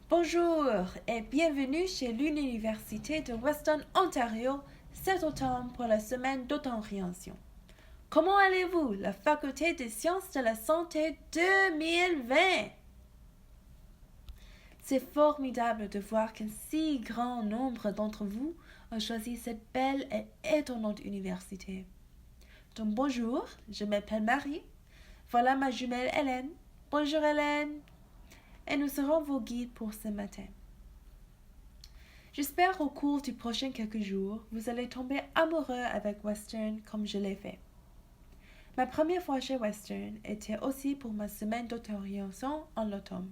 Bonjour et bienvenue chez l'Université de Western Ontario cet automne pour la semaine d'auto-orientation. Comment allez-vous, la Faculté des sciences de la santé 2020? C'est formidable de voir qu'un si grand nombre d'entre vous ont choisi cette belle et étonnante université. Donc bonjour, je m'appelle Marie. Voilà ma jumelle Hélène. Bonjour Hélène. Et nous serons vos guides pour ce matin. J'espère au cours du prochain quelques jours, vous allez tomber amoureux avec Western comme je l'ai fait. Ma première fois chez Western était aussi pour ma semaine d'auto-orientation en l'automne.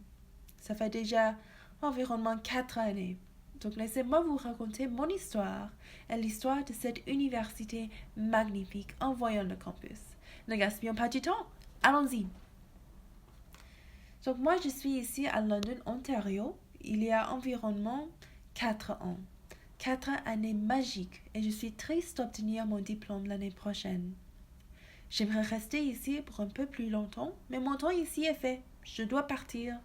Ça fait déjà environ 4 années. Donc laissez-moi vous raconter mon histoire et l'histoire de cette université magnifique en voyant le campus. Ne gaspillons pas du temps. Allons-y. Donc moi je suis ici à London, Ontario, il y a environ 4 ans. 4 années magiques et je suis triste d'obtenir mon diplôme l'année prochaine. J'aimerais rester ici pour un peu plus longtemps, mais mon temps ici est fait. Je dois partir.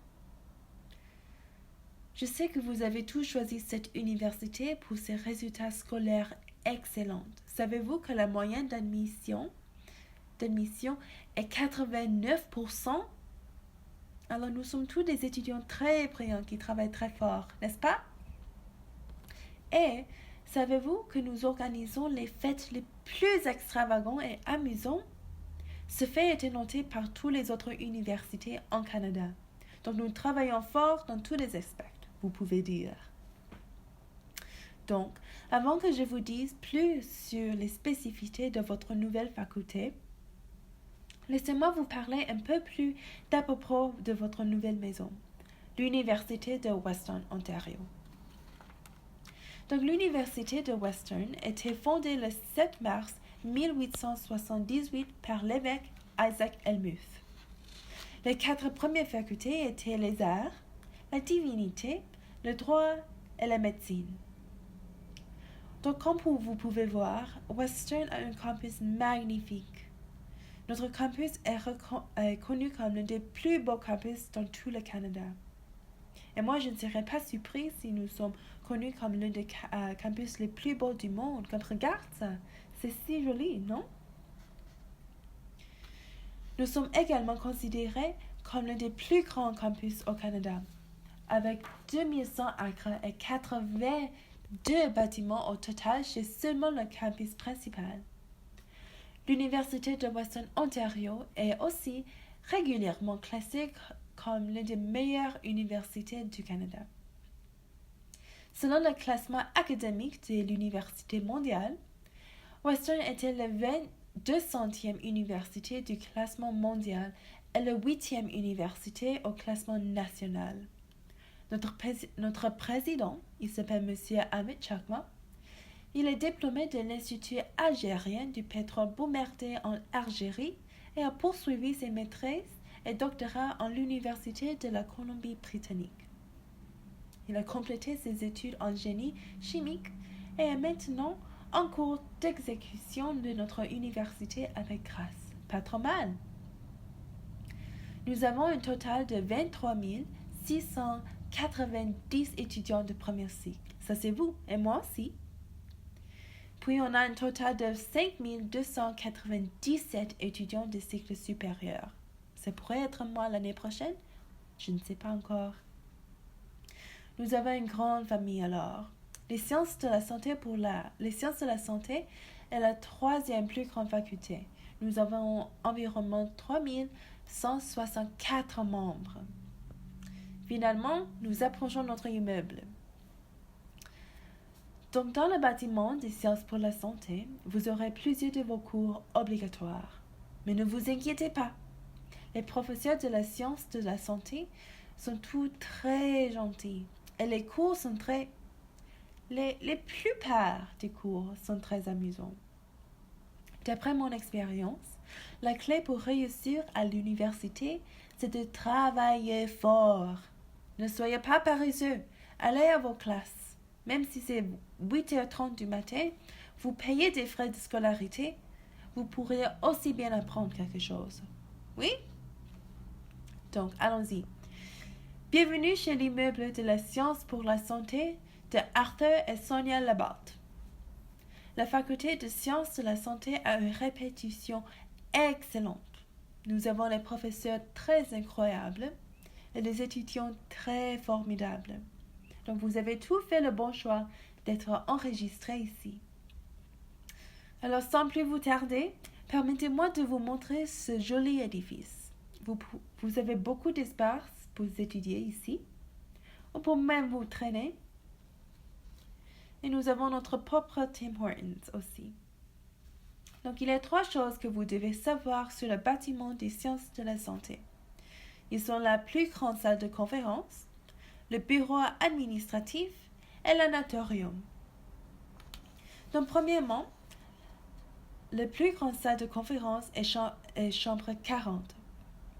Je sais que vous avez tous choisi cette université pour ses résultats scolaires excellents. Savez-vous que la moyenne d'admission est 89%? Alors nous sommes tous des étudiants très brillants qui travaillent très fort, n'est-ce pas? Et savez-vous que nous organisons les fêtes les plus extravagantes et amusantes? Ce fait a été noté par toutes les autres universités en Canada. Donc nous travaillons fort dans tous les aspects, vous pouvez dire. Donc, avant que je vous dise plus sur les spécificités de votre nouvelle faculté, laissez-moi vous parler un peu plus d'à propos de votre nouvelle maison, l'Université de Western Ontario. Donc, l'Université de Western était fondée le 7 mars 1878 par l'évêque Isaac Helmuth. Les 4 premières facultés étaient les arts, la divinité, le droit et la médecine. Donc, comme vous pouvez voir, Western a un campus magnifique. Notre campus est connu comme l'un des plus beaux campus dans tout le Canada. Et moi, je ne serais pas surprise si nous sommes connus comme l'un des campus les plus beaux du monde. Comme regarde ça, c'est si joli, non? Nous sommes également considérés comme l'un des plus grands campus au Canada, avec 2100 acres et 82 bâtiments au total chez seulement le campus principal. L'Université de Western Ontario est aussi régulièrement classée comme l'une des meilleures universités du Canada. Selon le classement académique de l'Université mondiale, Western était la 200e université du classement mondial et la 8e université au classement national. Notre président, il s'appelle M. Amit Chakma. Il est diplômé de l'Institut algérien du pétrole Boumerdet en Algérie et a poursuivi ses maîtrises et doctorats en l'Université de la Colombie-Britannique. Il a complété ses études en génie chimique et est maintenant en cours d'exécution de notre université avec grâce. Pas trop mal. Nous avons un total de 23 690 étudiants de premier cycle. Ça c'est vous et moi aussi. Puis on a un total de 5 297 étudiants de cycle supérieur. Ça pourrait être moi l'année prochaine? Je ne sais pas encore. Nous avons une grande famille alors. Les sciences de la santé est la 3e plus grande faculté. Nous avons environ 3164 membres. Finalement, nous approchons notre immeuble. Donc, dans le bâtiment des sciences pour la santé, vous aurez plusieurs de vos cours obligatoires. Mais ne vous inquiétez pas. Les professeurs de la science de la santé sont tous très gentils. Et les cours sont la plupart des cours sont très amusants. D'après mon expérience, la clé pour réussir à l'université, c'est de travailler fort. Ne soyez pas paresseux. Allez à vos classes. Même si c'est 8h30 du matin, vous payez des frais de scolarité, vous pourrez aussi bien apprendre quelque chose. Oui? Donc, allons-y. Bienvenue chez l'immeuble de la science pour la santé de Arthur et Sonia Labarthe. La faculté de sciences de la santé a une réputation excellente. Nous avons des professeurs très incroyables et des étudiants très formidables. Donc vous avez tout fait le bon choix d'être enregistré ici. Alors sans plus vous tarder, permettez-moi de vous montrer ce joli édifice. Vous avez beaucoup d'espace pour étudier ici, ou pour même vous traîner. Et nous avons notre propre Tim Hortons aussi. Donc il y a 3 choses que vous devez savoir sur le bâtiment des sciences de la santé. Ils sont la plus grande salle de conférence, le bureau administratif et l'anatorium. Donc premièrement, la plus grande salle de conférence est chambre 40.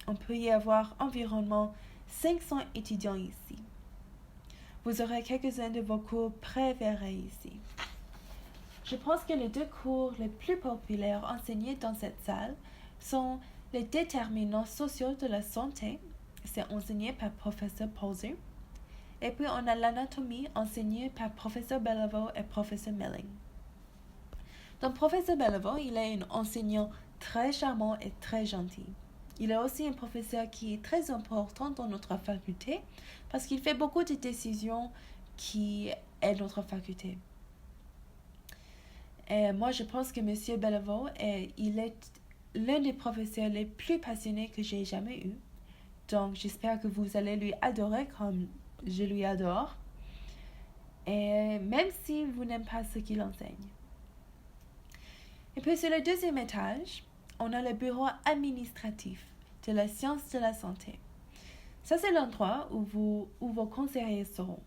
On peut y avoir environ 500 étudiants ici. Vous aurez quelques-uns de vos cours préférés ici. Je pense que les 2 cours les plus populaires enseignés dans cette salle sont les déterminants sociaux de la santé, c'est enseigné par professeur Poser, et puis on a l'anatomie enseignée par professeur Beliveau et professeur Melling. Donc professeur Beliveau, il est un enseignant très charmant et très gentil. Il est aussi un professeur qui est très important dans notre faculté parce qu'il fait beaucoup de décisions qui aident notre faculté. Et moi, je pense que M. Beliveau, il est l'un des professeurs les plus passionnés que j'ai jamais eu. Donc, j'espère que vous allez lui adorer comme je lui adore. Et même si vous n'aimez pas ce qu'il enseigne. Et puis, sur le 2e étage, on a le bureau administratif de la science de la santé. Ça, c'est l'endroit où vos conseillers seront.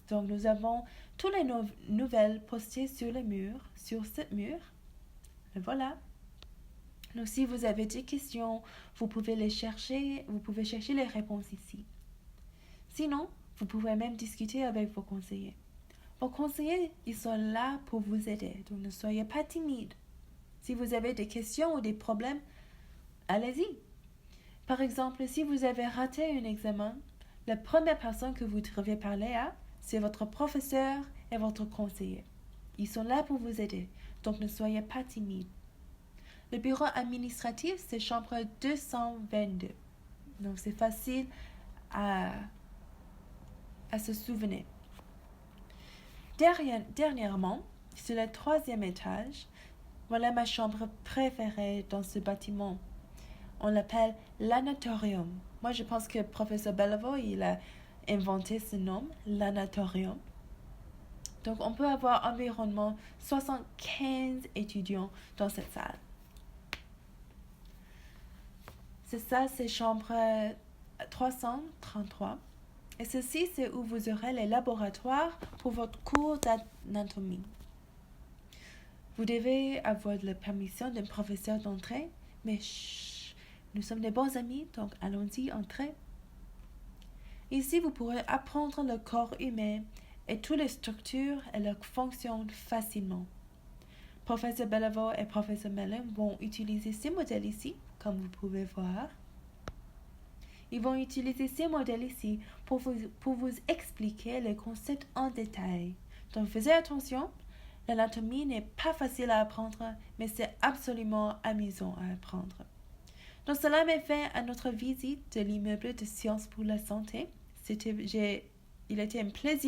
Donc, nous avons toutes les nouvelles postées sur ce mur. Et voilà. Donc, si vous avez des questions, vous pouvez chercher les réponses ici. Sinon, vous pouvez même discuter avec vos conseillers. Vos conseillers, ils sont là pour vous aider. Donc, ne soyez pas timide. Si vous avez des questions ou des problèmes, allez-y. Par exemple, si vous avez raté un examen, la première personne que vous devez parler à, c'est votre professeur et votre conseiller. Ils sont là pour vous aider, donc ne soyez pas timide. Le bureau administratif, c'est chambre 222. Donc c'est facile à se souvenir. Dernièrement, sur le 3e étage, voilà ma chambre préférée dans ce bâtiment. On l'appelle l'anatorium. Moi, je pense que professeur Beliveau, il a inventé ce nom, l'anatorium. Donc, on peut avoir environ 75 étudiants dans cette salle. Cette salle, c'est chambre 333. Et ceci, c'est où vous aurez les laboratoires pour votre cours d'anatomie. Vous devez avoir la permission d'un professeur d'entrer, mais chut, nous sommes des bons amis, donc allons-y, entrez. Ici, vous pourrez apprendre le corps humain et toutes les structures et leurs fonctions facilement. Professeur Beliveau et professeur Melling vont utiliser ces modèles ici, comme vous pouvez voir. Ils vont utiliser ces modèles ici pour vous expliquer les concepts en détail. Donc, faites attention, l'anatomie n'est pas facile à apprendre, mais c'est absolument amusant à apprendre. Donc, cela met fin à notre visite de l'immeuble de sciences pour la santé. Il a été un plaisir